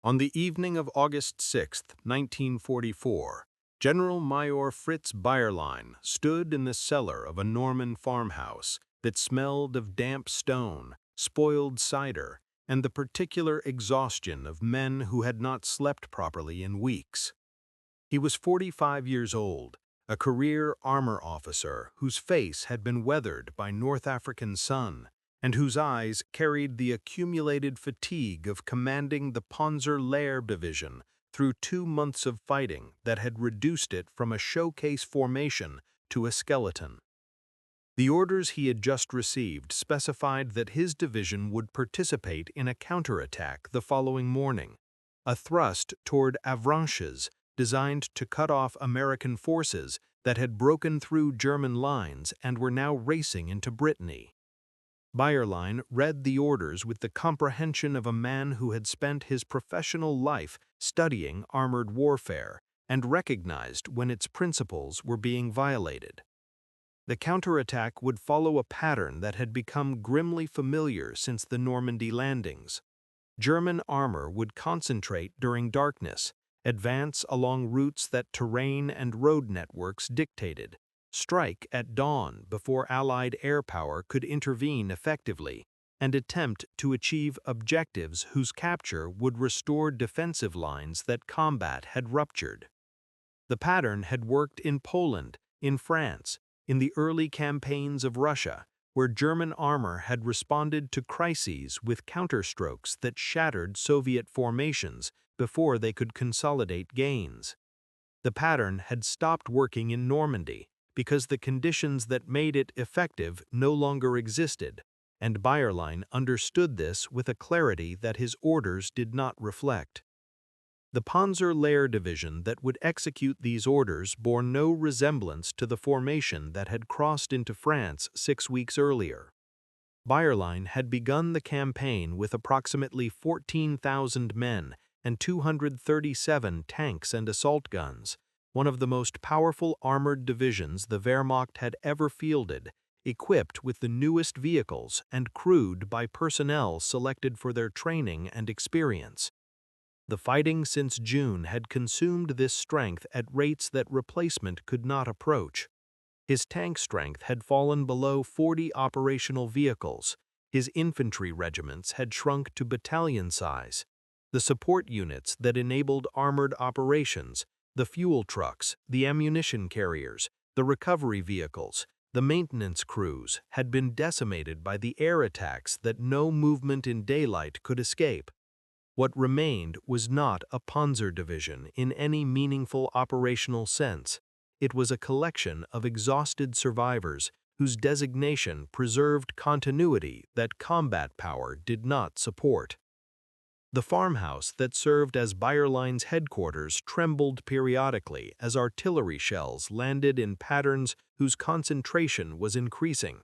On the evening of August 6, 1944, General Major Fritz Bayerlein stood in the cellar of a Norman farmhouse that smelled of damp stone, spoiled cider, and the particular exhaustion of men who had not slept properly in weeks. He was 45 years old, a career armor officer whose face had been weathered by North African sun, and whose eyes carried the accumulated fatigue of commanding the Panzer division through 2 months of fighting that had reduced it from a showcase formation to a skeleton. The orders he had just received specified that his division would participate in a counterattack the following morning, a thrust toward Avranches designed to cut off American forces that had broken through German lines and were now racing into Brittany. Bayerlein read the orders with the comprehension of a man who had spent his professional life studying armored warfare and recognized when its principles were being violated. The counterattack would follow a pattern that had become grimly familiar since the Normandy landings. German armor would concentrate during darkness, advance along routes that terrain and road networks dictated, strike at dawn before Allied air power could intervene effectively, and attempt to achieve objectives whose capture would restore defensive lines that combat had ruptured. The pattern had worked in Poland, in France, in the early campaigns of Russia, where German armor had responded to crises with counterstrokes that shattered Soviet formations before they could consolidate gains. The pattern had stopped working in Normandy because the conditions that made it effective no longer existed, and Bayerlein understood this with a clarity that his orders did not reflect. The Panzer division that would execute these orders bore no resemblance to the formation that had crossed into France 6 weeks earlier. Bayerlein had begun the campaign with approximately 14,000 men and 237 tanks and assault guns, one of the most powerful armored divisions the Wehrmacht had ever fielded, equipped with the newest vehicles and crewed by personnel selected for their training and experience. The fighting since June had consumed this strength at rates that replacement could not approach. His tank strength had fallen below 40 operational vehicles. His infantry regiments had shrunk to battalion size. The support units that enabled armored operations, the fuel trucks, the ammunition carriers, the recovery vehicles, the maintenance crews, had been decimated by the air attacks that no movement in daylight could escape. What remained was not a Panzer division in any meaningful operational sense. It was a collection of exhausted survivors whose designation preserved continuity that combat power did not support. The farmhouse that served as Bayerlein's headquarters trembled periodically as artillery shells landed in patterns whose concentration was increasing.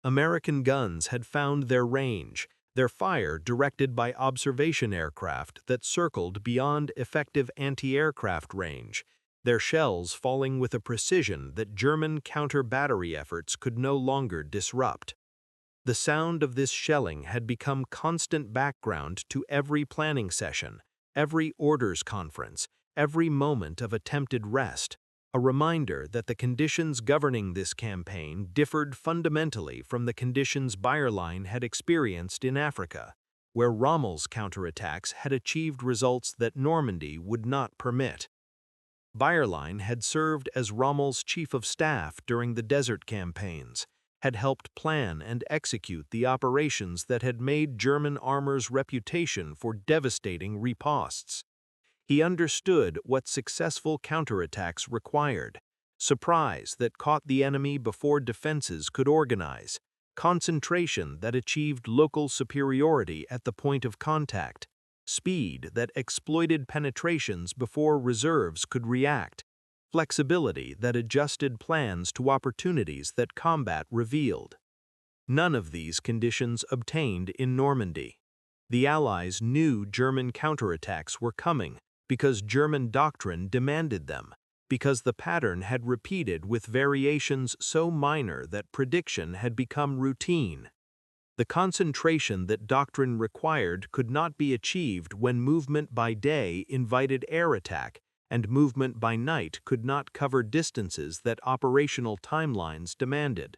American guns had found their range, their fire directed by observation aircraft that circled beyond effective anti-aircraft range, their shells falling with a precision that German counter-battery efforts could no longer disrupt. The sound of this shelling had become constant background to every planning session, every orders conference, every moment of attempted rest, a reminder that the conditions governing this campaign differed fundamentally from the conditions Bayerlein had experienced in Africa, where Rommel's counterattacks had achieved results that Normandy would not permit. Bayerlein had served as Rommel's chief of staff during the desert campaigns, had helped plan and execute the operations that had made German armor's reputation for devastating ripostes. He understood what successful counterattacks required: surprise that caught the enemy before defenses could organize, concentration that achieved local superiority at the point of contact, speed that exploited penetrations before reserves could react, flexibility that adjusted plans to opportunities that combat revealed. None of these conditions obtained in Normandy. The Allies knew German counterattacks were coming because German doctrine demanded them, because the pattern had repeated with variations so minor that prediction had become routine. The concentration that doctrine required could not be achieved when movement by day invited air attack, and movement by night could not cover distances that operational timelines demanded.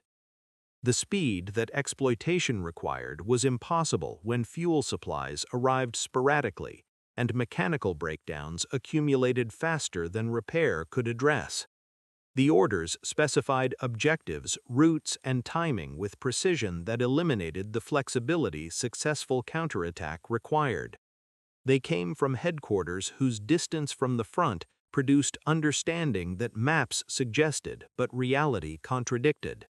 The speed that exploitation required was impossible when fuel supplies arrived sporadically, and mechanical breakdowns accumulated faster than repair could address. The orders specified objectives, routes, and timing with precision that eliminated the flexibility successful counterattack required. They came from headquarters whose distance from the front produced understanding that maps suggested but reality contradicted.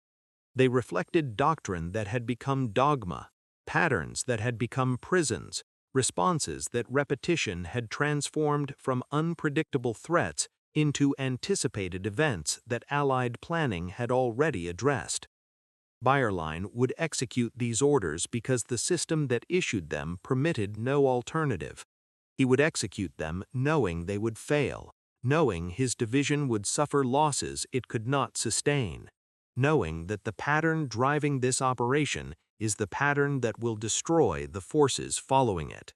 They reflected doctrine that had become dogma, patterns that had become prisons, responses that repetition had transformed from unpredictable threats into anticipated events that Allied planning had already addressed. Bayerlein would execute these orders because the system that issued them permitted no alternative. He would execute them knowing they would fail, knowing his division would suffer losses it could not sustain, knowing that the pattern driving this operation is the pattern that will destroy the forces following it.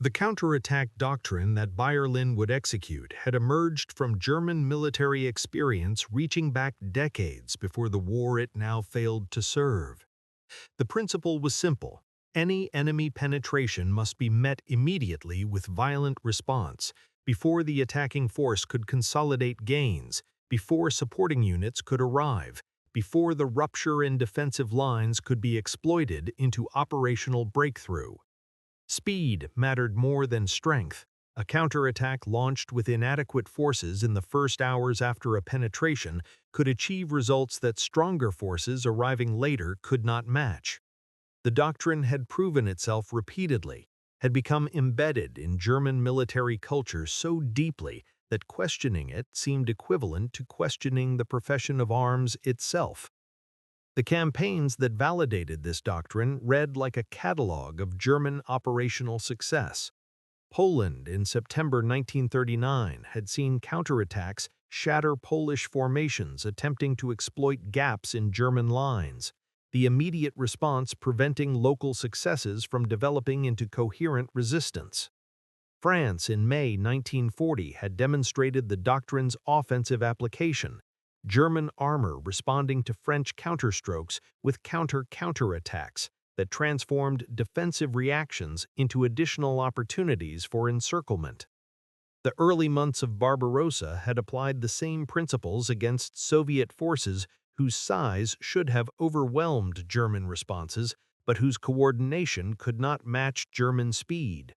The counterattack doctrine that Bayerlein would execute had emerged from German military experience reaching back decades before the war it now failed to serve. The principle was simple. Any enemy penetration must be met immediately with violent response, before the attacking force could consolidate gains, before supporting units could arrive, before the rupture in defensive lines could be exploited into operational breakthrough. Speed mattered more than strength. A counterattack launched with inadequate forces in the first hours after a penetration could achieve results that stronger forces arriving later could not match. The doctrine had proven itself repeatedly, had become embedded in German military culture so deeply that questioning it seemed equivalent to questioning the profession of arms itself. The campaigns that validated this doctrine read like a catalog of German operational success. Poland in September 1939 had seen counterattacks shatter Polish formations attempting to exploit gaps in German lines, the immediate response preventing local successes from developing into coherent resistance. France in May 1940 had demonstrated the doctrine's offensive application, German armor responding to French counterstrokes with counterattacks that transformed defensive reactions into additional opportunities for encirclement. The early months of Barbarossa had applied the same principles against Soviet forces whose size should have overwhelmed German responses, but whose coordination could not match German speed.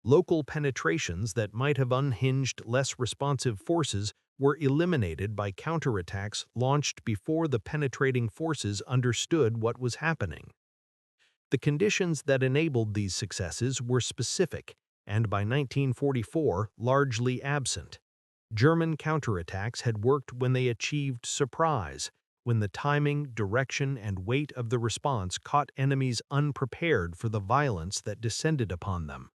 Local penetrations that might have unhinged less responsive forces were eliminated by counterattacks launched before the penetrating forces understood what was happening. The conditions that enabled these successes were specific and by 1944 largely absent. German counterattacks had worked when they achieved surprise, when the timing, direction, and weight of the response caught enemies unprepared for the violence that descended upon them.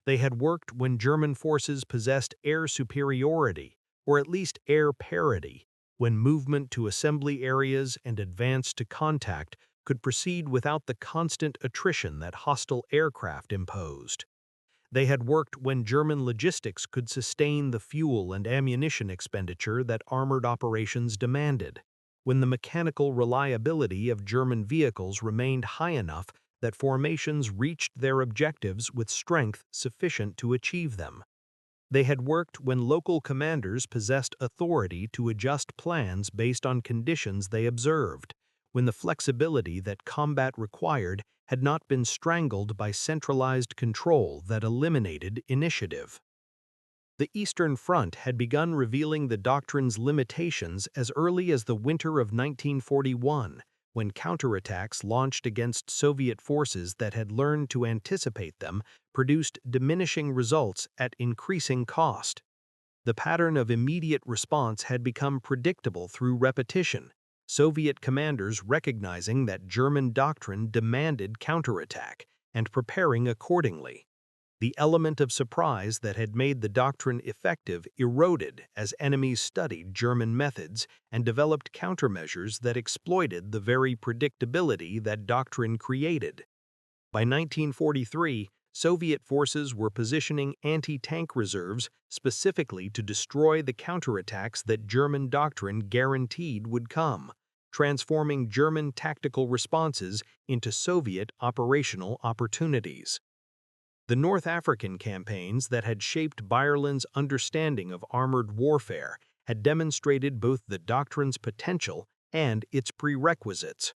They had worked when German forces possessed air superiority, or at least air parity, when movement to assembly areas and advance to contact could proceed without the constant attrition that hostile aircraft imposed. They had worked when German logistics could sustain the fuel and ammunition expenditure that armored operations demanded, when the mechanical reliability of German vehicles remained high enough that formations reached their objectives with strength sufficient to achieve them. They had worked when local commanders possessed authority to adjust plans based on conditions they observed, when the flexibility that combat required had not been strangled by centralized control that eliminated initiative. The Eastern Front had begun revealing the doctrine's limitations as early as the winter of 1941, when counterattacks launched against Soviet forces that had learned to anticipate them produced diminishing results at increasing cost. The pattern of immediate response had become predictable through repetition, Soviet commanders recognizing that German doctrine demanded counterattack and preparing accordingly. The element of surprise that had made the doctrine effective eroded as enemies studied German methods and developed countermeasures that exploited the very predictability that doctrine created. By 1943, Soviet forces were positioning anti-tank reserves specifically to destroy the counterattacks that German doctrine guaranteed would come, transforming German tactical responses into Soviet operational opportunities. The North African campaigns that had shaped Ireland's understanding of armored warfare had demonstrated both the doctrine's potential and its prerequisites.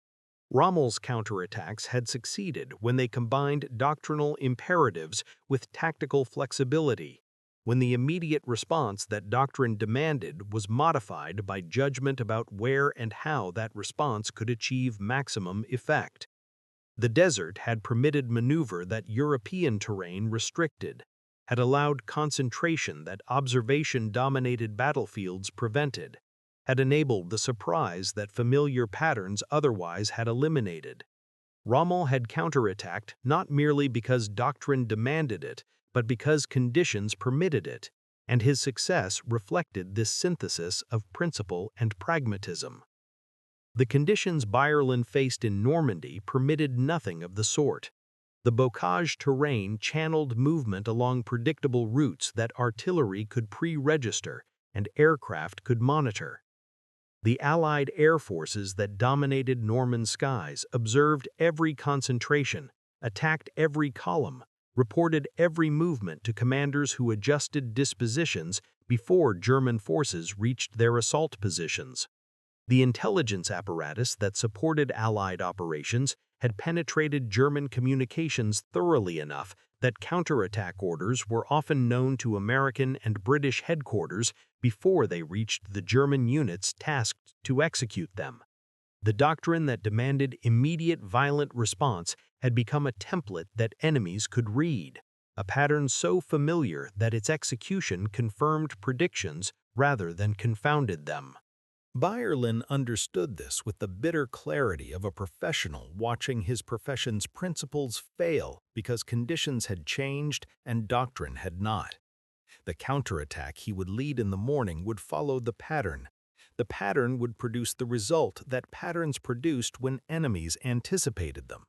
Rommel's counterattacks had succeeded when they combined doctrinal imperatives with tactical flexibility, when the immediate response that doctrine demanded was modified by judgment about where and how that response could achieve maximum effect. The desert had permitted maneuver that European terrain restricted, had allowed concentration that observation-dominated battlefields prevented, had enabled the surprise that familiar patterns otherwise had eliminated. Rommel had counterattacked not merely because doctrine demanded it, but because conditions permitted it, and his success reflected this synthesis of principle and pragmatism. The conditions Ireland faced in Normandy permitted nothing of the sort. The bocage terrain channeled movement along predictable routes that artillery could pre-register and aircraft could monitor. The Allied air forces that dominated Norman skies observed every concentration, attacked every column, reported every movement to commanders who adjusted dispositions before German forces reached their assault positions. The intelligence apparatus that supported Allied operations had penetrated German communications thoroughly enough that counterattack orders were often known to American and British headquarters before they reached the German units tasked to execute them. The doctrine that demanded immediate violent response had become a template that enemies could read, a pattern so familiar that its execution confirmed predictions rather than confounded them. Ireland understood this with the bitter clarity of a professional watching his profession's principles fail because conditions had changed and doctrine had not. The counterattack he would lead in the morning would follow the pattern. The pattern would produce the result that patterns produced when enemies anticipated them.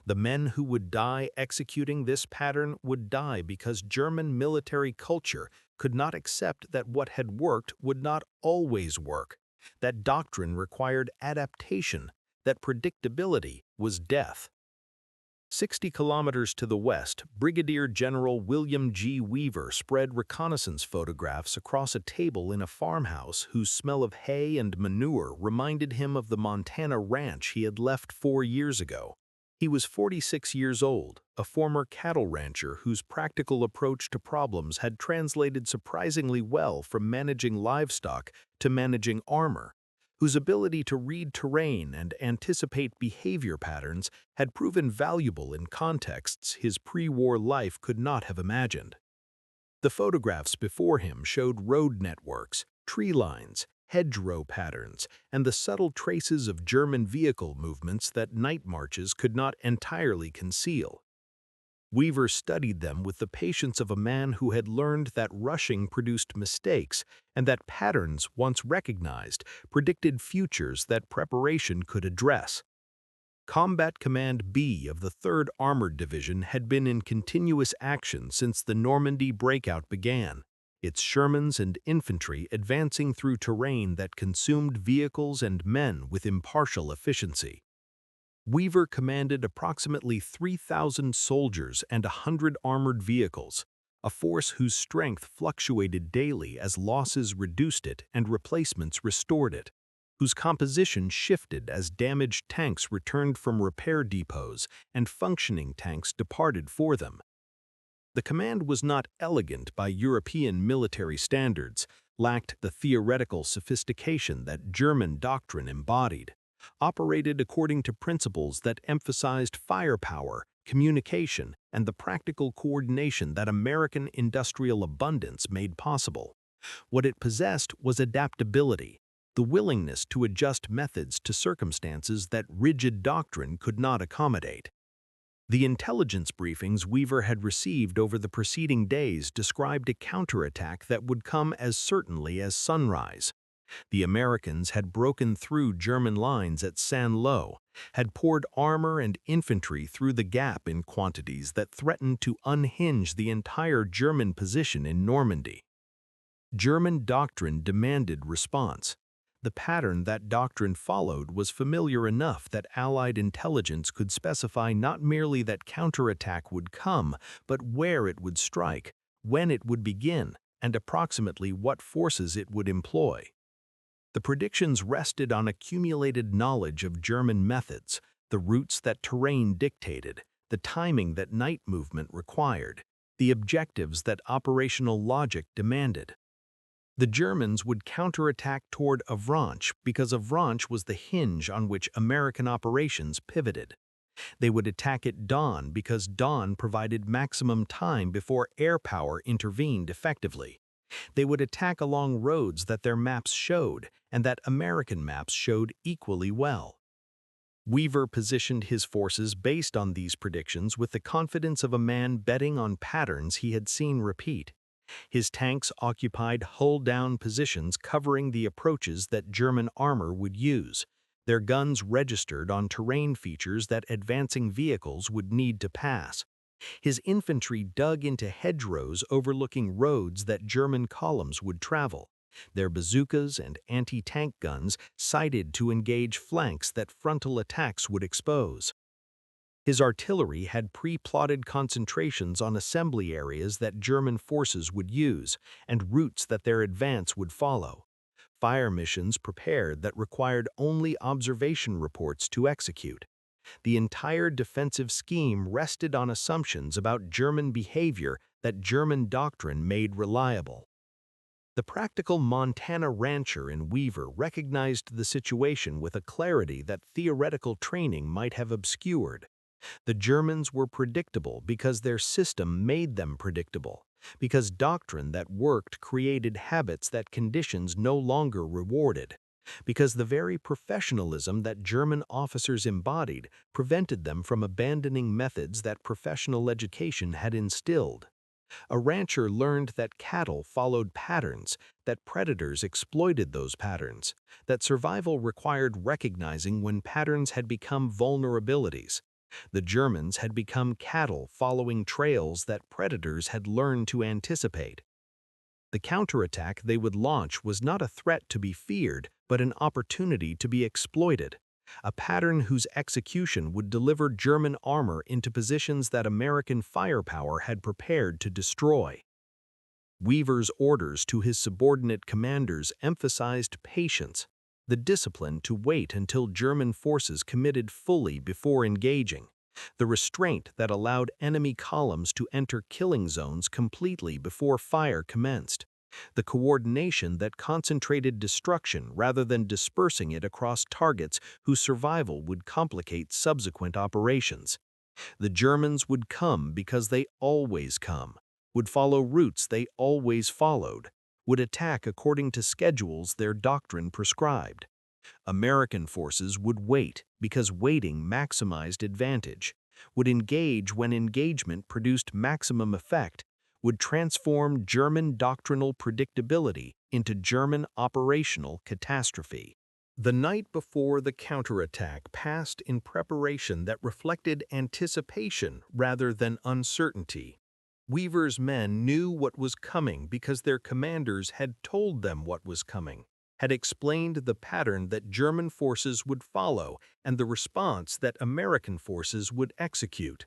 The men who would die executing this pattern would die because German military culture could not accept that what had worked would not always work, that doctrine required adaptation, that predictability was death. 60 kilometers to the west, Brigadier General William G. Weaver spread reconnaissance photographs across a table in a farmhouse whose smell of hay and manure reminded him of the Montana ranch he had left 4 years ago. He was 46 years old, a former cattle rancher whose practical approach to problems had translated surprisingly well from managing livestock to managing armor, whose ability to read terrain and anticipate behavior patterns had proven valuable in contexts his pre-war life could not have imagined. The photographs before him showed road networks, tree lines, hedgerow patterns, and the subtle traces of German vehicle movements that night marches could not entirely conceal. Weaver studied them with the patience of a man who had learned that rushing produced mistakes and that patterns, once recognized, predicted futures that preparation could address. Combat Command B of the 3rd Armored Division had been in continuous action since the Normandy breakout began, its Shermans and infantry advancing through terrain that consumed vehicles and men with impartial efficiency. Weaver commanded approximately 3,000 soldiers and 100 armored vehicles, a force whose strength fluctuated daily as losses reduced it and replacements restored it, whose composition shifted as damaged tanks returned from repair depots and functioning tanks departed for them. The command was not elegant by European military standards, lacked the theoretical sophistication that German doctrine embodied, operated according to principles that emphasized firepower, communication, and the practical coordination that American industrial abundance made possible. What it possessed was adaptability, the willingness to adjust methods to circumstances that rigid doctrine could not accommodate. The intelligence briefings Weaver had received over the preceding days described a counterattack that would come as certainly as sunrise. The Americans had broken through German lines at Saint-Lô, had poured armor and infantry through the gap in quantities that threatened to unhinge the entire German position in Normandy. German doctrine demanded response. The pattern that doctrine followed was familiar enough that Allied intelligence could specify not merely that counterattack would come, but where it would strike, when it would begin, and approximately what forces it would employ. The predictions rested on accumulated knowledge of German methods, the routes that terrain dictated, the timing that night movement required, the objectives that operational logic demanded. The Germans would counterattack toward Avranches because Avranches was the hinge on which American operations pivoted. They would attack at dawn because dawn provided maximum time before air power intervened effectively. They would attack along roads that their maps showed and that American maps showed equally well. Weaver positioned his forces based on these predictions with the confidence of a man betting on patterns he had seen repeat. His tanks occupied hull-down positions covering the approaches that German armor would use. Their guns registered on terrain features that advancing vehicles would need to pass. His infantry dug into hedgerows overlooking roads that German columns would travel. Their bazookas and anti-tank guns sighted to engage flanks that frontal attacks would expose. His artillery had pre-plotted concentrations on assembly areas that German forces would use and routes that their advance would follow. Fire missions prepared that required only observation reports to execute. The entire defensive scheme rested on assumptions about German behavior that German doctrine made reliable. The practical Montana rancher in Weaver recognized the situation with a clarity that theoretical training might have obscured. The Germans were predictable because their system made them predictable, because doctrine that worked created habits that conditions no longer rewarded, because the very professionalism that German officers embodied prevented them from abandoning methods that professional education had instilled. A rancher learned that cattle followed patterns, that predators exploited those patterns, that survival required recognizing when patterns had become vulnerabilities. The Germans had become cattle following trails that predators had learned to anticipate. The counterattack they would launch was not a threat to be feared, but an opportunity to be exploited, a pattern whose execution would deliver German armor into positions that American firepower had prepared to destroy. Weaver's orders to his subordinate commanders emphasized patience, the discipline to wait until German forces committed fully before engaging, the restraint that allowed enemy columns to enter killing zones completely before fire commenced, the coordination that concentrated destruction rather than dispersing it across targets whose survival would complicate subsequent operations. The Germans would come because they always come, would follow routes they always followed, would attack according to schedules their doctrine prescribed. American forces would wait because waiting maximized advantage, would engage when engagement produced maximum effect, would transform German doctrinal predictability into German operational catastrophe. The night before the counterattack passed in preparation that reflected anticipation rather than uncertainty. Weaver's men knew what was coming because their commanders had told them what was coming, had explained the pattern that German forces would follow and the response that American forces would execute.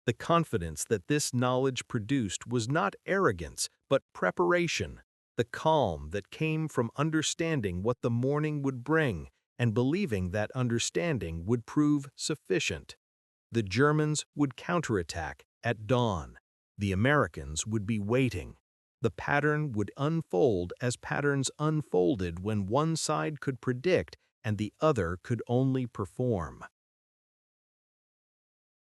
The confidence that this knowledge produced was not arrogance, but preparation, the calm that came from understanding what the morning would bring and believing that understanding would prove sufficient. The Germans would counterattack at dawn. The Americans would be waiting. The pattern would unfold as patterns unfolded when one side could predict and the other could only perform.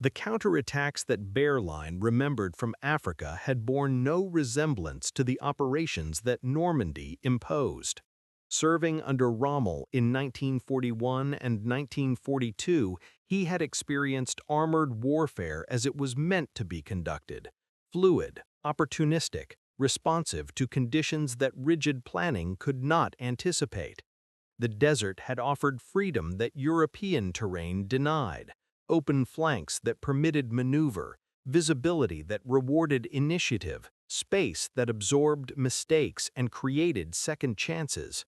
The counterattacks that Bearline remembered from Africa had borne no resemblance to the operations that Normandy imposed. Serving under Rommel in 1941 and 1942, he had experienced armored warfare as it was meant to be conducted, fluid, opportunistic, responsive to conditions that rigid planning could not anticipate. The desert had offered freedom that European terrain denied, open flanks that permitted maneuver, visibility that rewarded initiative, space that absorbed mistakes and created second chances.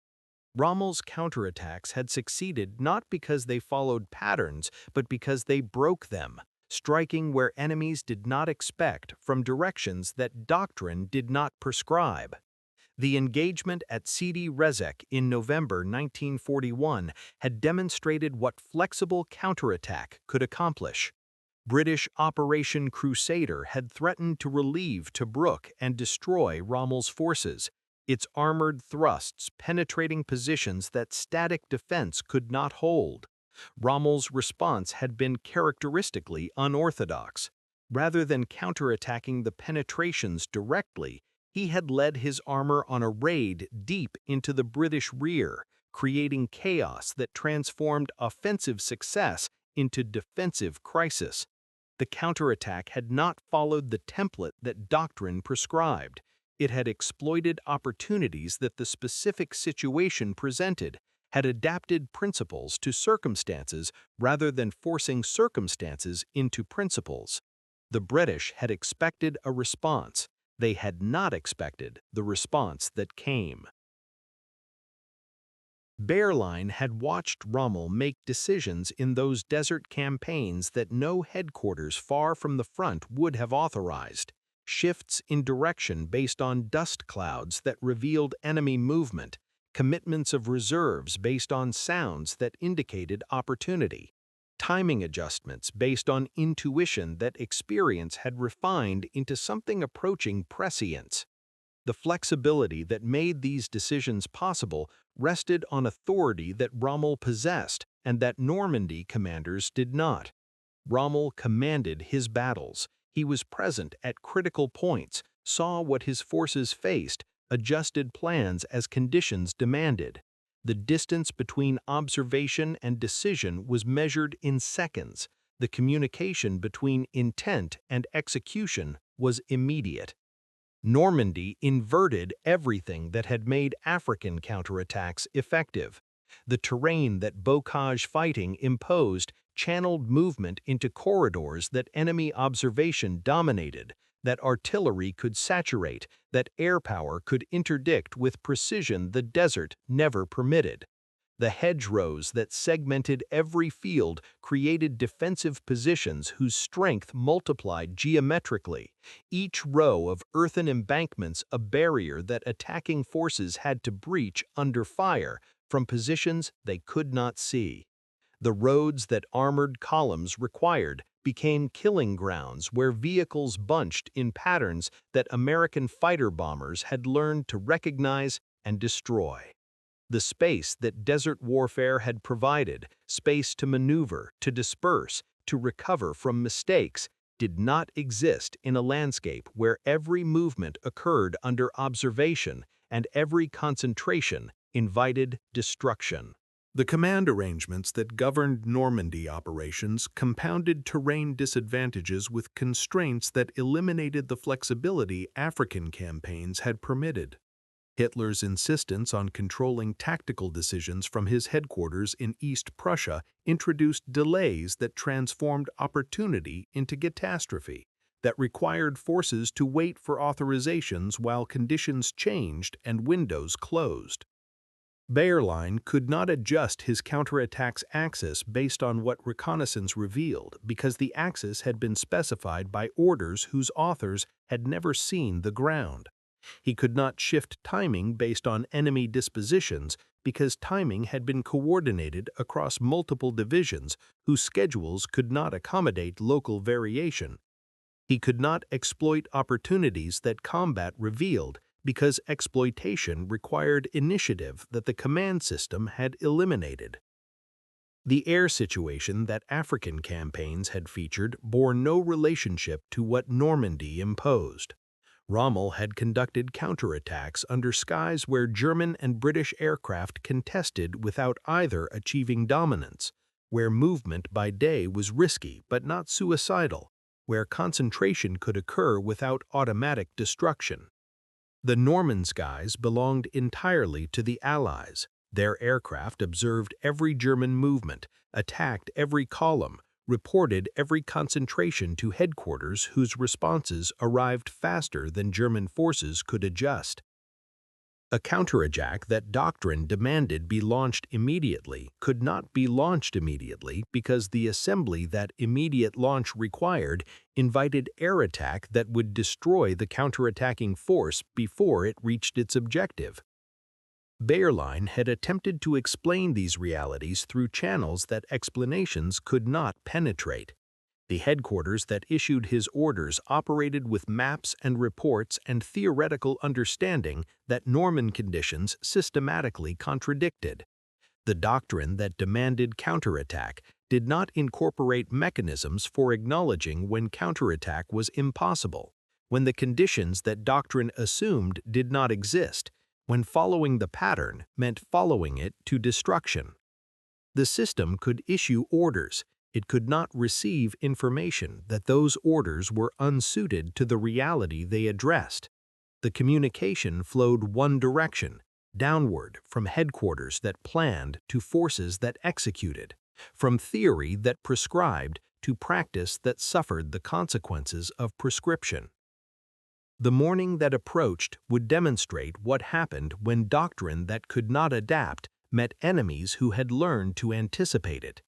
Rommel's counterattacks had succeeded not because they followed patterns, but because they broke them, striking where enemies did not expect from directions that doctrine did not prescribe. The engagement at Sidi Rezek in November 1941 had demonstrated what flexible counterattack could accomplish. British Operation Crusader had threatened to relieve Tobruk and destroy Rommel's forces, its armored thrusts penetrating positions that static defense could not hold. Rommel's response had been characteristically unorthodox. Rather than counterattacking the penetrations directly, he had led his armor on a raid deep into the British rear, creating chaos that transformed offensive success into defensive crisis. The counterattack had not followed the template that doctrine prescribed. It had exploited opportunities that the specific situation presented, had adapted principles to circumstances rather than forcing circumstances into principles. The British had expected a response. They had not expected the response that came. Wehrlein had watched Rommel make decisions in those desert campaigns that no headquarters far from the front would have authorized. Shifts in direction based on dust clouds that revealed enemy movement, commitments of reserves based on sounds that indicated opportunity, timing adjustments based on intuition that experience had refined into something approaching prescience. The flexibility that made these decisions possible rested on authority that Rommel possessed and that Normandy commanders did not. Rommel commanded his battles. He was present at critical points, saw what his forces faced, adjusted plans as conditions demanded. The distance between observation and decision was measured in seconds. The communication between intent and execution was immediate. Normandy inverted everything that had made African counterattacks effective. The terrain that bocage fighting imposed channeled movement into corridors that enemy observation dominated, that artillery could saturate, that air power could interdict with precision the desert never permitted. The hedgerows that segmented every field created defensive positions whose strength multiplied geometrically, each row of earthen embankments a barrier that attacking forces had to breach under fire from positions they could not see. The roads that armored columns required became killing grounds where vehicles bunched in patterns that American fighter bombers had learned to recognize and destroy. The space that desert warfare had provided, space to maneuver, to disperse, to recover from mistakes, did not exist in a landscape where every movement occurred under observation and every concentration invited destruction. The command arrangements that governed Normandy operations compounded terrain disadvantages with constraints that eliminated the flexibility African campaigns had permitted. Hitler's insistence on controlling tactical decisions from his headquarters in East Prussia introduced delays that transformed opportunity into catastrophe, that required forces to wait for authorizations while conditions changed and windows closed. Wehrlein could not adjust his counterattack's axis based on what reconnaissance revealed because the axis had been specified by orders whose authors had never seen the ground. He could not shift timing based on enemy dispositions because timing had been coordinated across multiple divisions whose schedules could not accommodate local variation. He could not exploit opportunities that combat revealed because exploitation required initiative that the command system had eliminated. The air situation that African campaigns had featured bore no relationship to what Normandy imposed. Rommel had conducted counterattacks under skies where German and British aircraft contested without either achieving dominance, where movement by day was risky but not suicidal, where concentration could occur without automatic destruction. The Norman skies belonged entirely to the Allies. Their aircraft observed every German movement, attacked every column, reported every concentration to headquarters whose responses arrived faster than German forces could adjust. A counterattack that doctrine demanded be launched immediately could not be launched immediately because the assembly that immediate launch required invited air attack that would destroy the counterattacking force before it reached its objective. Bayerlein had attempted to explain these realities through channels that explanations could not penetrate. The headquarters that issued his orders operated with maps and reports and theoretical understanding that Norman conditions systematically contradicted. The doctrine that demanded counterattack did not incorporate mechanisms for acknowledging when counterattack was impossible, when the conditions that doctrine assumed did not exist, when following the pattern meant following it to destruction. The system could issue orders. It could not receive information that those orders were unsuited to the reality they addressed. The communication flowed one direction, downward from headquarters that planned to forces that executed, from theory that prescribed to practice that suffered the consequences of prescription. The morning that approached would demonstrate what happened when doctrine that could not adapt met enemies who had learned to anticipate it.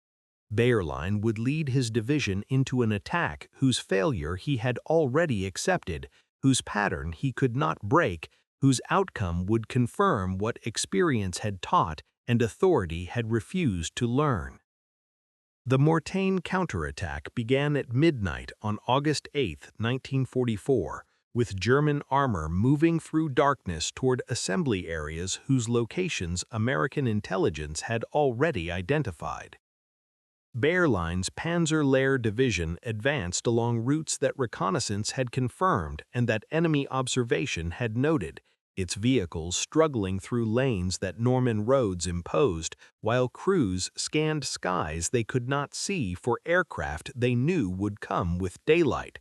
Bayerlein would lead his division into an attack whose failure he had already accepted, whose pattern he could not break, whose outcome would confirm what experience had taught and authority had refused to learn. The Mortain counterattack began at midnight on August 8, 1944, with German armor moving through darkness toward assembly areas whose locations American intelligence had already identified. Bayerlein's Panzer Lehr division advanced along routes that reconnaissance had confirmed and that enemy observation had noted, its vehicles struggling through lanes that Norman roads imposed, while crews scanned skies they could not see for aircraft they knew would come with daylight.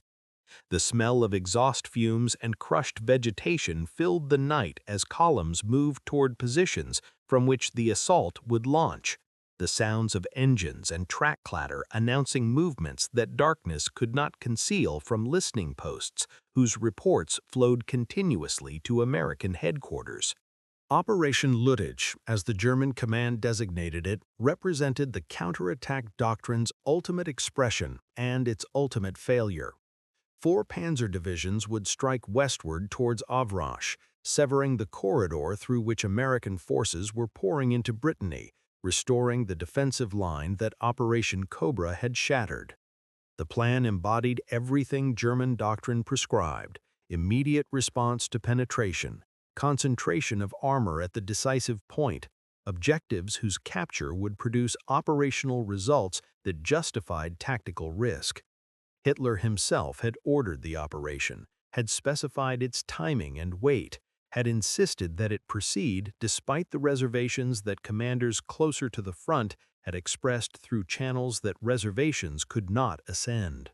The smell of exhaust fumes and crushed vegetation filled the night as columns moved toward positions from which the assault would launch. The sounds of engines and track clatter announcing movements that darkness could not conceal from listening posts whose reports flowed continuously to American headquarters. Operation Lüttich, as the German command designated it, represented the counterattack doctrine's ultimate expression and its ultimate failure. 4 panzer divisions would strike westward towards Avrasch, severing the corridor through which American forces were pouring into Brittany, restoring the defensive line that Operation Cobra had shattered. The plan embodied everything German doctrine prescribed: immediate response to penetration, concentration of armor at the decisive point, objectives whose capture would produce operational results that justified tactical risk. Hitler himself had ordered the operation, had specified its timing and weight, had insisted that it proceed despite the reservations that commanders closer to the front had expressed through channels that reservations could not ascend.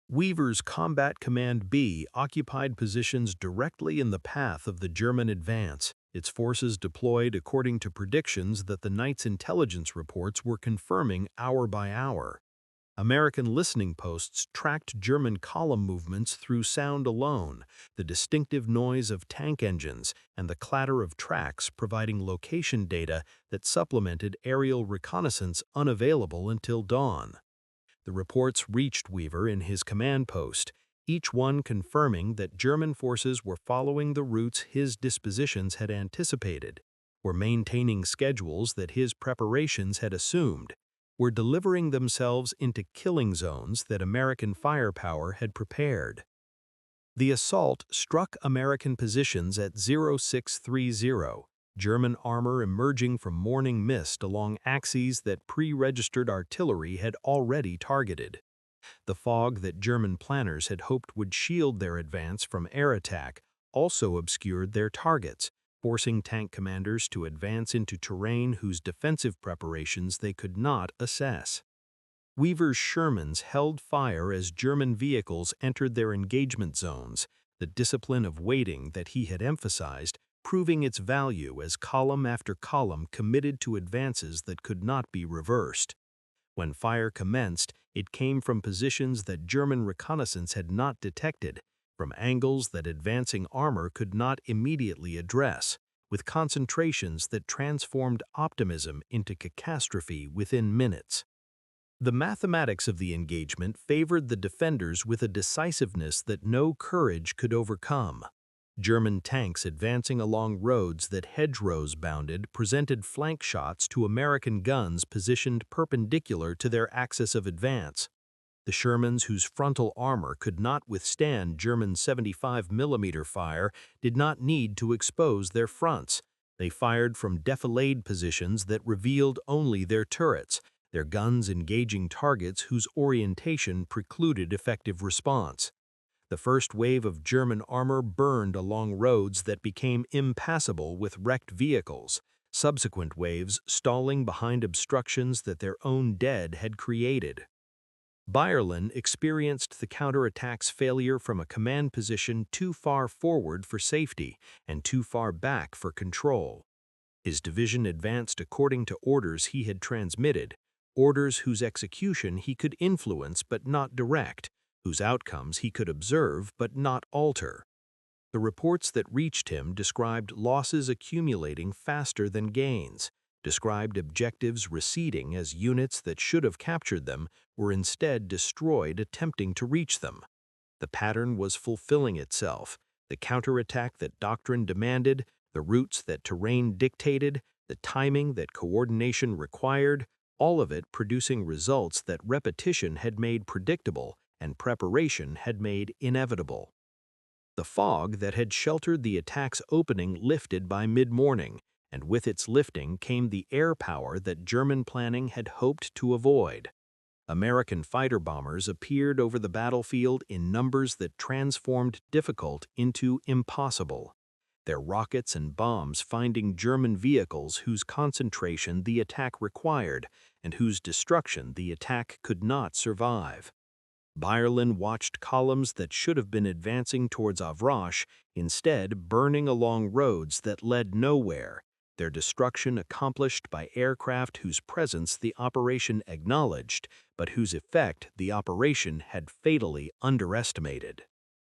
Weaver's Combat Command B occupied positions directly in the path of the German advance, its forces deployed according to predictions that the night's intelligence reports were confirming hour by hour. American listening posts tracked German column movements through sound alone, the distinctive noise of tank engines and the clatter of tracks providing location data that supplemented aerial reconnaissance unavailable until dawn. The reports reached Weaver in his command post, each one confirming that German forces were following the routes his dispositions had anticipated, were maintaining schedules that his preparations had assumed, were delivering themselves into killing zones that American firepower had prepared. The assault struck American positions at 0630, German armor emerging from morning mist along axes that pre-registered artillery had already targeted. The fog that German planners had hoped would shield their advance from air attack also obscured their targets, forcing tank commanders to advance into terrain whose defensive preparations they could not assess. Weaver's Shermans held fire as German vehicles entered their engagement zones, the discipline of waiting that he had emphasized proving its value as column after column committed to advances that could not be reversed. When fire commenced, it came from positions that German reconnaissance had not detected, from angles that advancing armor could not immediately address, with concentrations that transformed optimism into catastrophe within minutes. The mathematics of the engagement favored the defenders with a decisiveness that no courage could overcome. German tanks advancing along roads that hedgerows bounded presented flank shots to American guns positioned perpendicular to their axis of advance. The Shermans whose frontal armor could not withstand German 75mm fire did not need to expose their fronts. They fired from defilade positions that revealed only their turrets, their guns engaging targets whose orientation precluded effective response. The first wave of German armor burned along roads that became impassable with wrecked vehicles, subsequent waves stalling behind obstructions that their own dead had created. Bayerland experienced the counterattack's failure from a command position too far forward for safety and too far back for control. His division advanced according to orders he had transmitted, orders whose execution he could influence but not direct, whose outcomes he could observe but not alter. The reports that reached him described losses accumulating faster than gains, described objectives receding as units that should have captured them were instead destroyed attempting to reach them. The pattern was fulfilling itself, the counterattack that doctrine demanded, the routes that terrain dictated, the timing that coordination required, all of it producing results that repetition had made predictable and preparation had made inevitable. The fog that had sheltered the attack's opening lifted by mid-morning, and with its lifting came the air power that German planning had hoped to avoid. American fighter bombers appeared over the battlefield in numbers that transformed difficult into impossible, their rockets and bombs finding German vehicles whose concentration the attack required and whose destruction the attack could not survive. Bayerland watched columns that should have been advancing towards Avrash instead burning along roads that led nowhere, their destruction accomplished by aircraft whose presence the operation acknowledged, but whose effect the operation had fatally underestimated.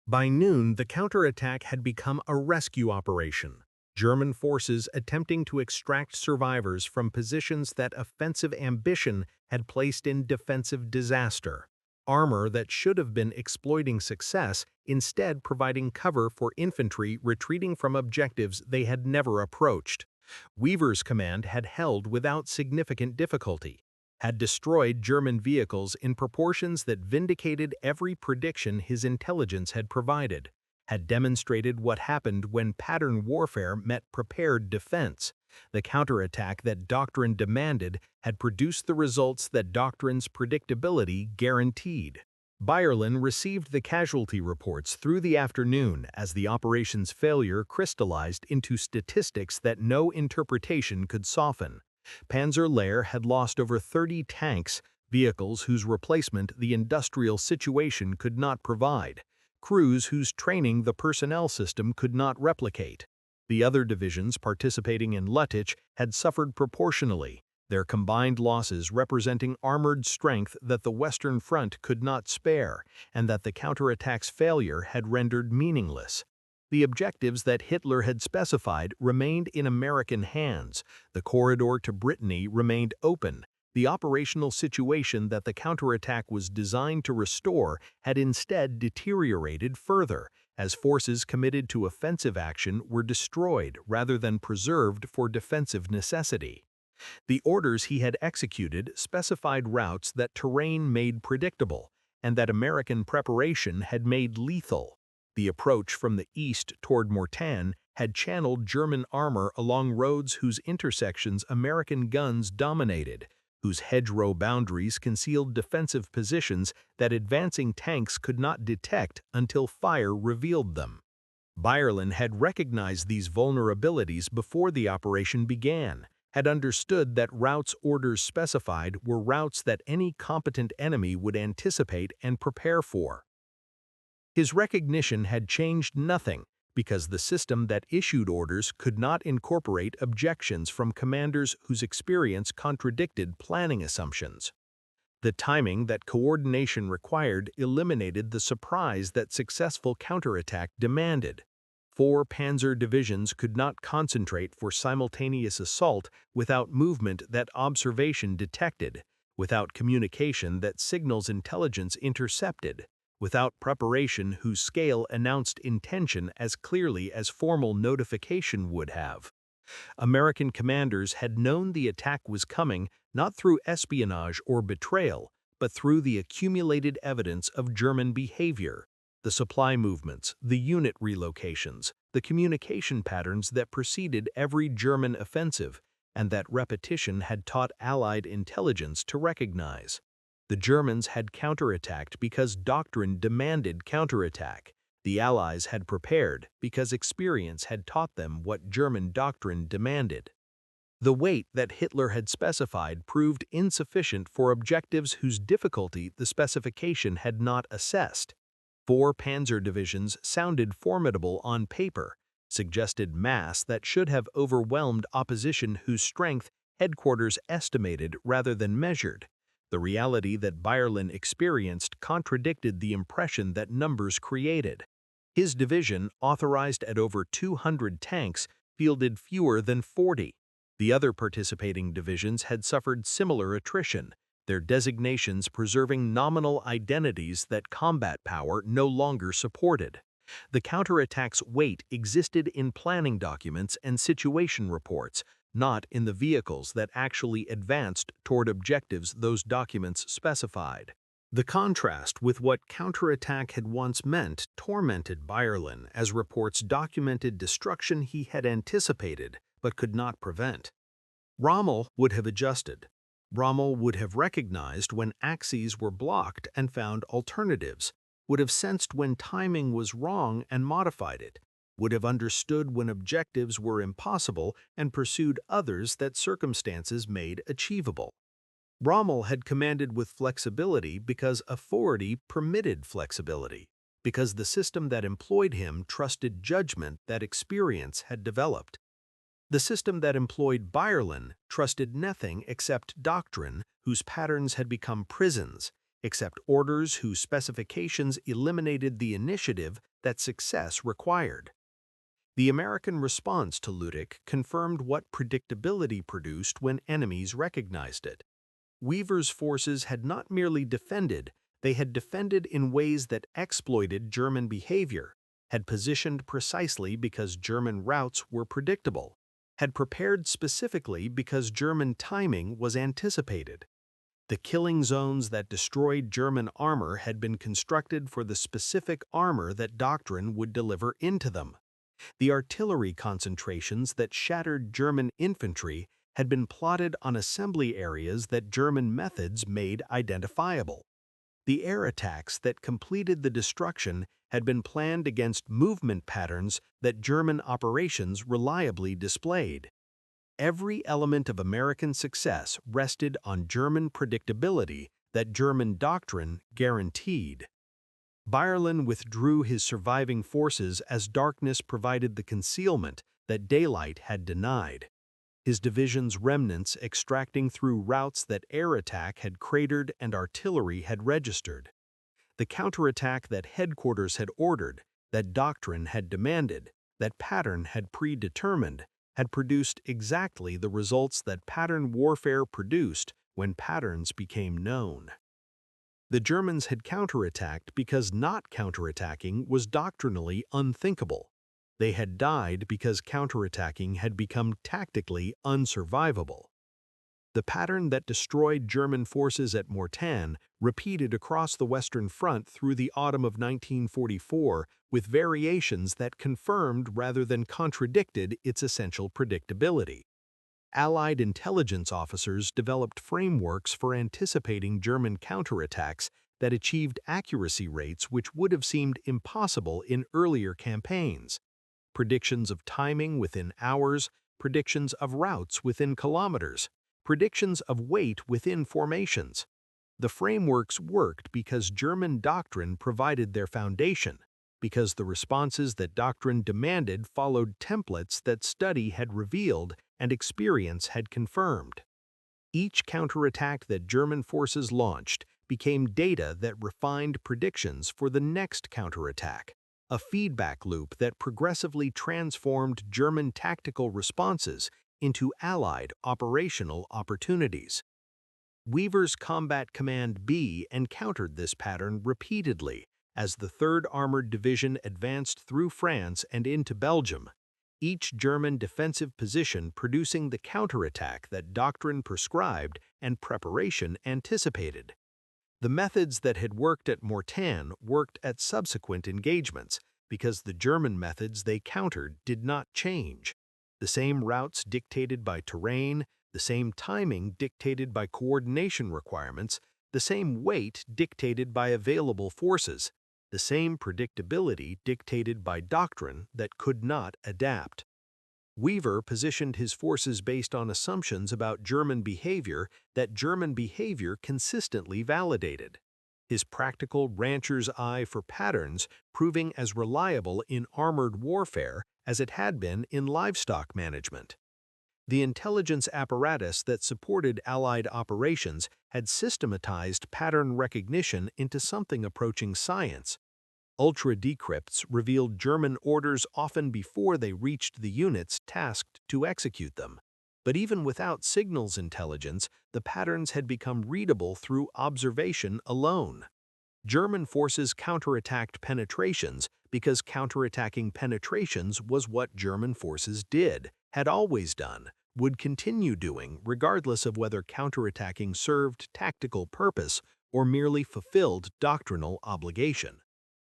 By noon, the counterattack had become a rescue operation, German forces attempting to extract survivors from positions that offensive ambition had placed in defensive disaster. Armor that should have been exploiting success, instead providing cover for infantry retreating from objectives they had never approached. Weaver's command had held without significant difficulty, had destroyed German vehicles in proportions that vindicated every prediction his intelligence had provided, had demonstrated what happened when pattern warfare met prepared defense. The counterattack that doctrine demanded had produced the results that doctrine's predictability guaranteed. Bayerland received the casualty reports through the afternoon as the operation's failure crystallized into statistics that no interpretation could soften. Panzer Lehr had lost over 30 tanks, vehicles whose replacement the industrial situation could not provide, crews whose training the personnel system could not replicate. The other divisions participating in Lüttich had suffered proportionally, their combined losses representing armored strength that the Western Front could not spare and that the counterattack's failure had rendered meaningless. The objectives that Hitler had specified remained in American hands, the corridor to Brittany remained open, the operational situation that the counterattack was designed to restore had instead deteriorated further, as forces committed to offensive action were destroyed rather than preserved for defensive necessity. The orders he had executed specified routes that terrain made predictable and that American preparation had made lethal. The approach from the east toward Mortain had channeled German armor along roads whose intersections American guns dominated, whose hedgerow boundaries concealed defensive positions that advancing tanks could not detect until fire revealed them. Bayerland had recognized these vulnerabilities before the operation began, had understood that routes orders specified were routes that any competent enemy would anticipate and prepare for. His recognition had changed nothing because the system that issued orders could not incorporate objections from commanders whose experience contradicted planning assumptions. The timing that coordination required eliminated the surprise that successful counterattack demanded. 4 Panzer divisions could not concentrate for simultaneous assault without movement that observation detected, without communication that signals intelligence intercepted, without preparation whose scale announced intention as clearly as formal notification would have. American commanders had known the attack was coming not through espionage or betrayal, but through the accumulated evidence of German behavior, the supply movements, the unit relocations, the communication patterns that preceded every German offensive, and that repetition had taught Allied intelligence to recognize. The Germans had counterattacked because doctrine demanded counterattack. The Allies had prepared because experience had taught them what German doctrine demanded. The weight that Hitler had specified proved insufficient for objectives whose difficulty the specification had not assessed. 4 Panzer divisions sounded formidable on paper, suggested mass that should have overwhelmed opposition whose strength headquarters estimated rather than measured. The reality that Bayerlin experienced contradicted the impression that numbers created. His division, authorized at over 200 tanks, fielded fewer than 40. The other participating divisions had suffered similar attrition, their designations preserving nominal identities that combat power no longer supported. The counterattack's weight existed in planning documents and situation reports, not in the vehicles that actually advanced toward objectives those documents specified. The contrast with what counterattack had once meant tormented Bayerlin as reports documented destruction he had anticipated but could not prevent. Rommel would have adjusted. Rommel would have recognized when axes were blocked and found alternatives, would have sensed when timing was wrong and modified it, would have understood when objectives were impossible and pursued others that circumstances made achievable. Rommel had commanded with flexibility because authority permitted flexibility, because the system that employed him trusted judgment that experience had developed. The system that employed Bayerlin trusted nothing except doctrine whose patterns had become prisons, except orders whose specifications eliminated the initiative that success required. The American response to Ludick confirmed what predictability produced when enemies recognized it. Weaver's forces had not merely defended, they had defended in ways that exploited German behavior, had positioned precisely because German routes were predictable, had prepared specifically because German timing was anticipated. The killing zones that destroyed German armor had been constructed for the specific armor that doctrine would deliver into them. The artillery concentrations that shattered German infantry had been plotted on assembly areas that German methods made identifiable. The air attacks that completed the destruction had been planned against movement patterns that German operations reliably displayed. Every element of American success rested on German predictability that German doctrine guaranteed. Bayerlin withdrew his surviving forces as darkness provided the concealment that daylight had denied. His division's remnants extracting through routes that air attack had cratered and artillery had registered. The counterattack that headquarters had ordered, that doctrine had demanded, that pattern had predetermined, had produced exactly the results that pattern warfare produced when patterns became known. The Germans had counterattacked because not counterattacking was doctrinally unthinkable. They had died because counterattacking had become tactically unsurvivable. The pattern that destroyed German forces at Mortain repeated across the Western Front through the autumn of 1944 with variations that confirmed rather than contradicted its essential predictability. Allied intelligence officers developed frameworks for anticipating German counterattacks that achieved accuracy rates which would have seemed impossible in earlier campaigns. Predictions of timing within hours, predictions of routes within kilometers, predictions of weight within formations. The frameworks worked because German doctrine provided their foundation, because the responses that doctrine demanded followed templates that study had revealed and experience had confirmed. Each counterattack that German forces launched became data that refined predictions for the next counterattack, a feedback loop that progressively transformed German tactical responses into Allied operational opportunities. Weaver's Combat Command B encountered this pattern repeatedly as the 3rd Armored Division advanced through France and into Belgium, each German defensive position producing the counterattack that doctrine prescribed and preparation anticipated. The methods that had worked at Mortain worked at subsequent engagements because the German methods they countered did not change. The same routes dictated by terrain, the same timing dictated by coordination requirements, the same weight dictated by available forces, the same predictability dictated by doctrine that could not adapt. Weaver positioned his forces based on assumptions about German behavior that German behavior consistently validated. His practical rancher's eye for patterns proving as reliable in armored warfare as it had been in livestock management. The intelligence apparatus that supported Allied operations had systematized pattern recognition into something approaching science. Ultra-decrypts revealed German orders often before they reached the units tasked to execute them. But even without signals intelligence, the patterns had become readable through observation alone. German forces counterattacked penetrations because counterattacking penetrations was what German forces did, had always done, would continue doing regardless of whether counterattacking served tactical purpose or merely fulfilled doctrinal obligation.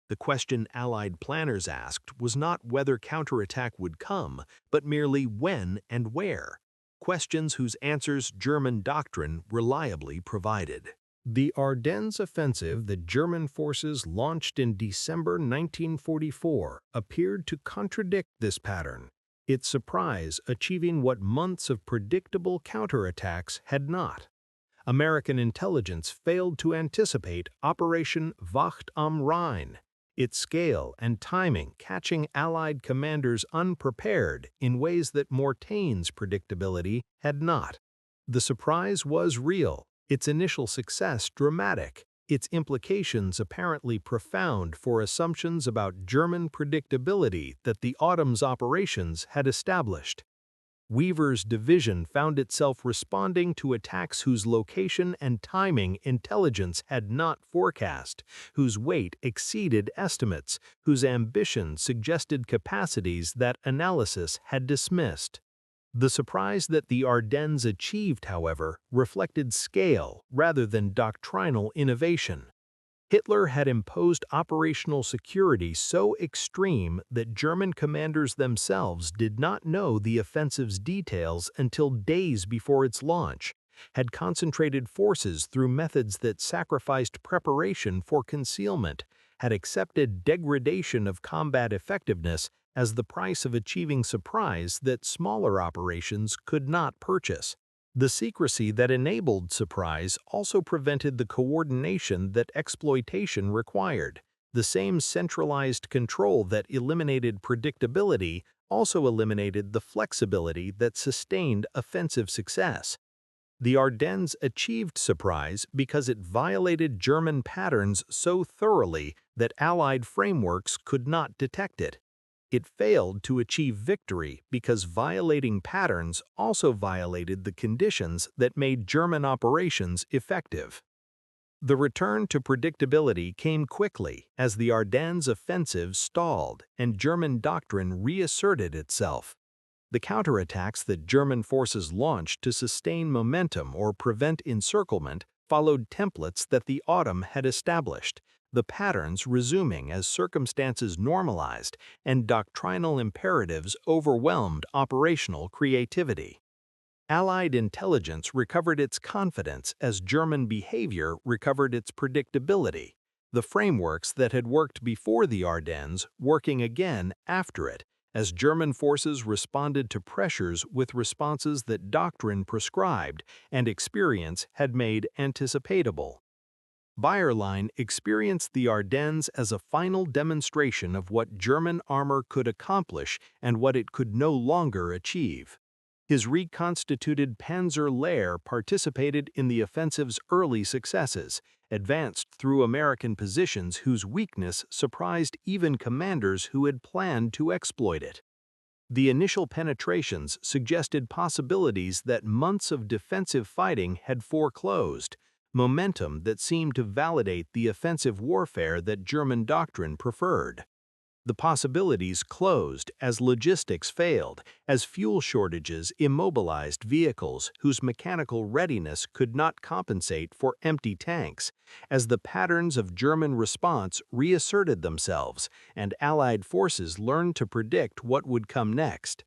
The question Allied planners asked was not whether counterattack would come, but merely when and where, questions whose answers German doctrine reliably provided. The Ardennes offensive that German forces launched in December 1944 appeared to contradict this pattern, its surprise achieving what months of predictable counterattacks had not. American intelligence failed to anticipate Operation Wacht am Rhein, its scale and timing catching Allied commanders unprepared in ways that Mortain's predictability had not. The surprise was real, its initial success dramatic, its implications apparently profound for assumptions about German predictability that the autumn's operations had established. Weaver's division found itself responding to attacks whose location and timing intelligence had not forecast, whose weight exceeded estimates, whose ambition suggested capacities that analysis had dismissed. The surprise that the Ardennes achieved, however, reflected scale rather than doctrinal innovation. Hitler had imposed operational security so extreme that German commanders themselves did not know the offensive's details until days before its launch, had concentrated forces through methods that sacrificed preparation for concealment, had accepted degradation of combat effectiveness as the price of achieving surprise that smaller operations could not purchase. The secrecy that enabled surprise also prevented the coordination that exploitation required. The same centralized control that eliminated predictability also eliminated the flexibility that sustained offensive success. The Ardennes achieved surprise because it violated German patterns so thoroughly that Allied frameworks could not detect it. It failed to achieve victory because violating patterns also violated the conditions that made German operations effective. The return to predictability came quickly as the Ardennes offensive stalled and German doctrine reasserted itself. The counterattacks that German forces launched to sustain momentum or prevent encirclement followed templates that the autumn had established, the patterns resuming as circumstances normalized and doctrinal imperatives overwhelmed operational creativity. Allied intelligence recovered its confidence as German behavior recovered its predictability, the frameworks that had worked before the Ardennes working again after it, as German forces responded to pressures with responses that doctrine prescribed and experience had made anticipatable. Bayerlein experienced the Ardennes as a final demonstration of what German armor could accomplish and what it could no longer achieve. His reconstituted Panzer Lehr participated in the offensive's early successes, advanced through American positions whose weakness surprised even commanders who had planned to exploit it. The initial penetrations suggested possibilities that months of defensive fighting had foreclosed, momentum that seemed to validate the offensive warfare that German doctrine preferred. The possibilities closed as logistics failed, as fuel shortages immobilized vehicles whose mechanical readiness could not compensate for empty tanks, as the patterns of German response reasserted themselves and Allied forces learned to predict what would come next.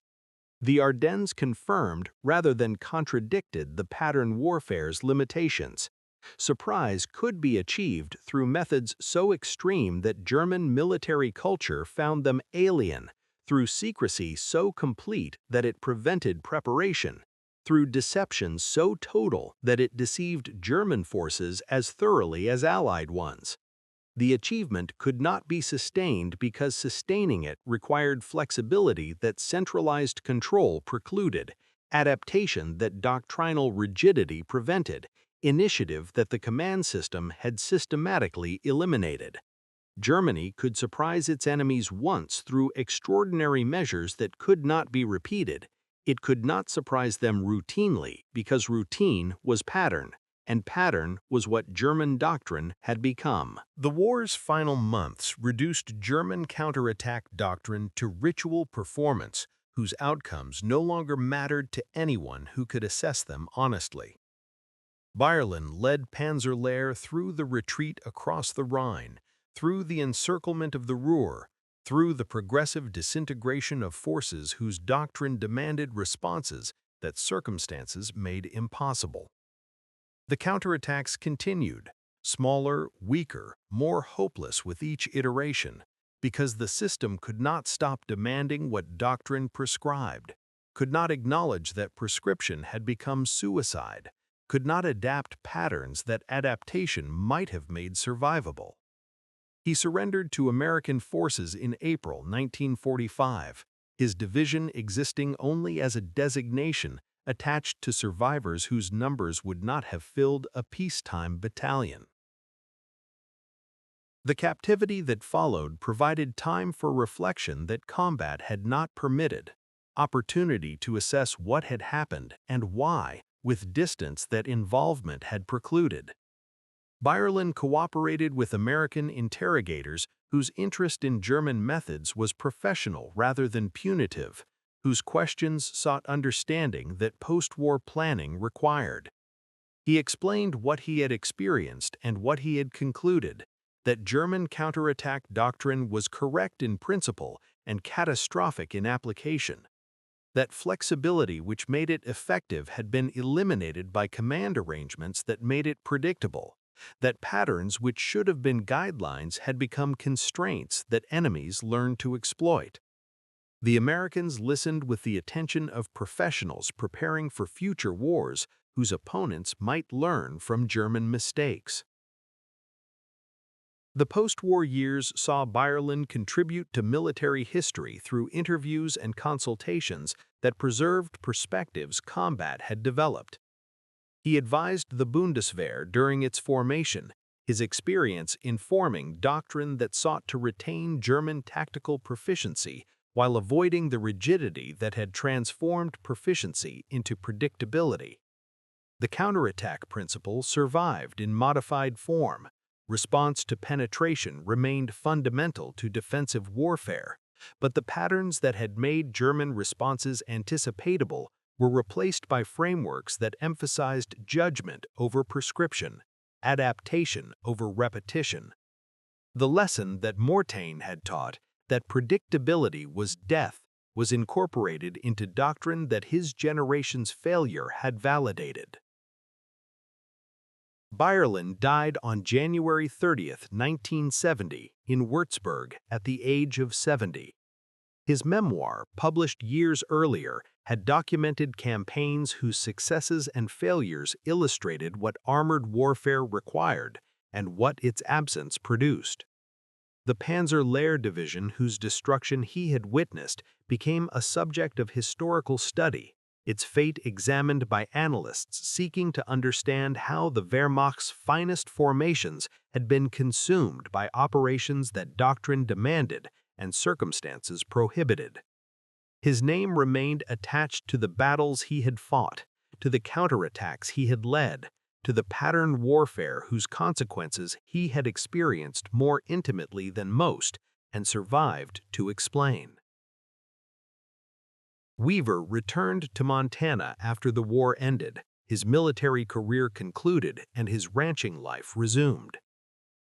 The Ardennes confirmed rather than contradicted the pattern warfare's limitations. Surprise could be achieved through methods so extreme that German military culture found them alien, through secrecy so complete that it prevented preparation, through deception so total that it deceived German forces as thoroughly as Allied ones. The achievement could not be sustained because sustaining it required flexibility that centralized control precluded, adaptation that doctrinal rigidity prevented, initiative that the command system had systematically eliminated. Germany could surprise its enemies once through extraordinary measures that could not be repeated. It could not surprise them routinely because routine was pattern, and pattern was what German doctrine had become. The war's final months reduced German counterattack doctrine to ritual performance, whose outcomes no longer mattered to anyone who could assess them honestly. Bayerlein led Panzer Lehr through the retreat across the Rhine, through the encirclement of the Ruhr, through the progressive disintegration of forces whose doctrine demanded responses that circumstances made impossible. The counterattacks continued, smaller, weaker, more hopeless with each iteration, because the system could not stop demanding what doctrine prescribed, could not acknowledge that prescription had become suicide, could not adapt patterns that adaptation might have made survivable. He surrendered to American forces in April 1945, his division existing only as a designation attached to survivors whose numbers would not have filled a peacetime battalion. The captivity that followed provided time for reflection that combat had not permitted, opportunity to assess what had happened and why, with distance that involvement had precluded. Bayerlein cooperated with American interrogators whose interest in German methods was professional rather than punitive, whose questions sought understanding that post-war planning required. He explained what he had experienced and what he had concluded, that German counterattack doctrine was correct in principle and catastrophic in application, that flexibility which made it effective had been eliminated by command arrangements that made it predictable, that patterns which should have been guidelines had become constraints that enemies learned to exploit. The Americans listened with the attention of professionals preparing for future wars whose opponents might learn from German mistakes. The post-war years saw Bayerlein contribute to military history through interviews and consultations that preserved perspectives combat had developed. He advised the Bundeswehr during its formation, his experience informing doctrine that sought to retain German tactical proficiency while avoiding the rigidity that had transformed proficiency into predictability. The counterattack principle survived in modified form. Response to penetration remained fundamental to defensive warfare, but the patterns that had made German responses anticipatable were replaced by frameworks that emphasized judgment over prescription, adaptation over repetition. The lesson that Mortain had taught, that predictability was death, was incorporated into doctrine that his generation's failure had validated. Bayerlein died on January 30, 1970, in Würzburg at the age of 70. His memoir, published years earlier, had documented campaigns whose successes and failures illustrated what armored warfare required and what its absence produced. The Panzer Lehr division, whose destruction he had witnessed, became a subject of historical study, its fate examined by analysts seeking to understand how the Wehrmacht's finest formations had been consumed by operations that doctrine demanded and circumstances prohibited. His name remained attached to the battles he had fought, to the counterattacks he had led, to the pattern warfare whose consequences he had experienced more intimately than most and survived to explain. Weaver returned to Montana after the war ended, his military career concluded, and his ranching life resumed.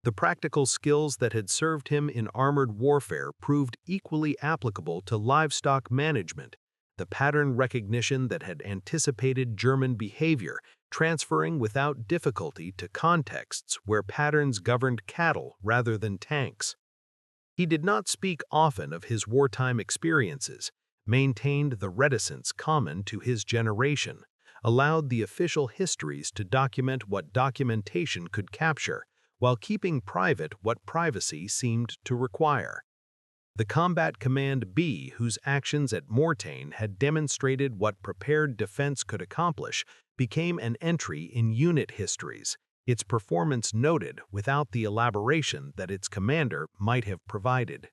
The practical skills that had served him in armored warfare proved equally applicable to livestock management, the pattern recognition that had anticipated German behavior, transferring without difficulty to contexts where patterns governed cattle rather than tanks. He did not speak often of his wartime experiences, maintained the reticence common to his generation, allowed the official histories to document what documentation could capture, while keeping private what privacy seemed to require. The Combat Command B, whose actions at Mortain had demonstrated what prepared defense could accomplish, became an entry in unit histories, its performance noted without the elaboration that its commander might have provided.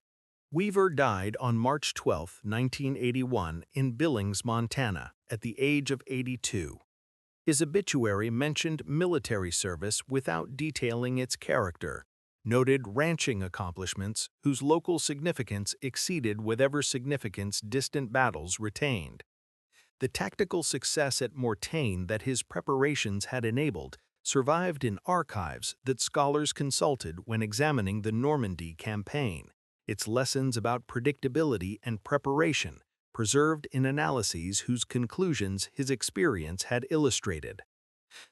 Weaver died on March 12, 1981, in Billings, Montana, at the age of 82. His obituary mentioned military service without detailing its character, noted ranching accomplishments whose local significance exceeded whatever significance distant battles retained. The tactical success at Mortain that his preparations had enabled survived in archives that scholars consulted when examining the Normandy campaign, its lessons about predictability and preparation, preserved in analyses whose conclusions his experience had illustrated.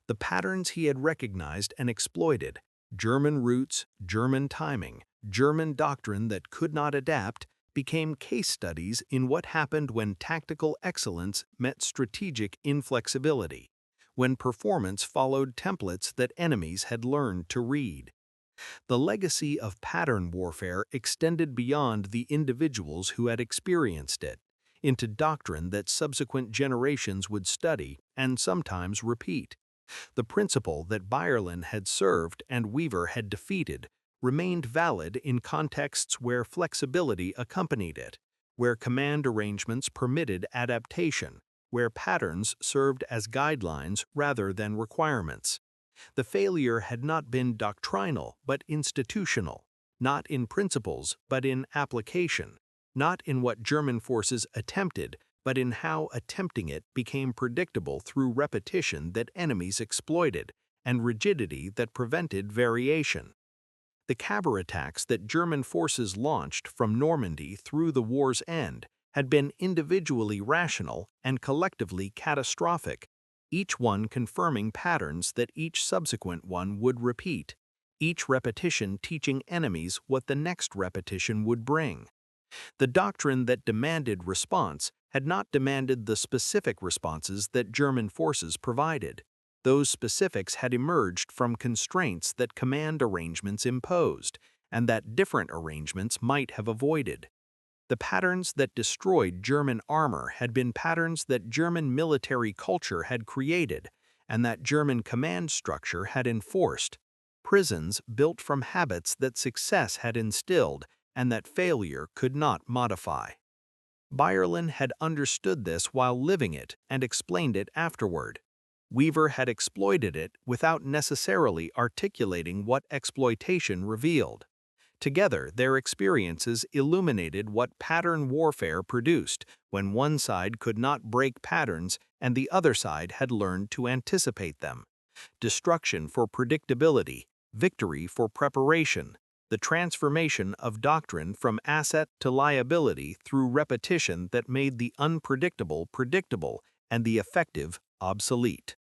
The patterns he had recognized and exploited, German roots, German timing, German doctrine that could not adapt, became case studies in what happened when tactical excellence met strategic inflexibility, when performance followed templates that enemies had learned to read. The legacy of pattern warfare extended beyond the individuals who had experienced it, into doctrine that subsequent generations would study and sometimes repeat. The principle that Bayerland had served and Weaver had defeated remained valid in contexts where flexibility accompanied it, where command arrangements permitted adaptation, where patterns served as guidelines rather than requirements. The failure had not been doctrinal but institutional, not in principles but in application, not in what German forces attempted but in how attempting it became predictable through repetition that enemies exploited and rigidity that prevented variation. The caber attacks that German forces launched from Normandy through the war's end had been individually rational and collectively catastrophic, each one confirming patterns that each subsequent one would repeat, each repetition teaching enemies what the next repetition would bring. The doctrine that demanded response had not demanded the specific responses that German forces provided. Those specifics had emerged from constraints that command arrangements imposed, and that different arrangements might have avoided. The patterns that destroyed German armor had been patterns that German military culture had created, and that German command structure had enforced, prisons built from habits that success had instilled and that failure could not modify. Bayerland had understood this while living it and explained it afterward. Weaver had exploited it without necessarily articulating what exploitation revealed. Together, their experiences illuminated what pattern warfare produced when one side could not break patterns and the other side had learned to anticipate them. Destruction for predictability, victory for preparation, the transformation of doctrine from asset to liability through repetition that made the unpredictable predictable and the effective obsolete.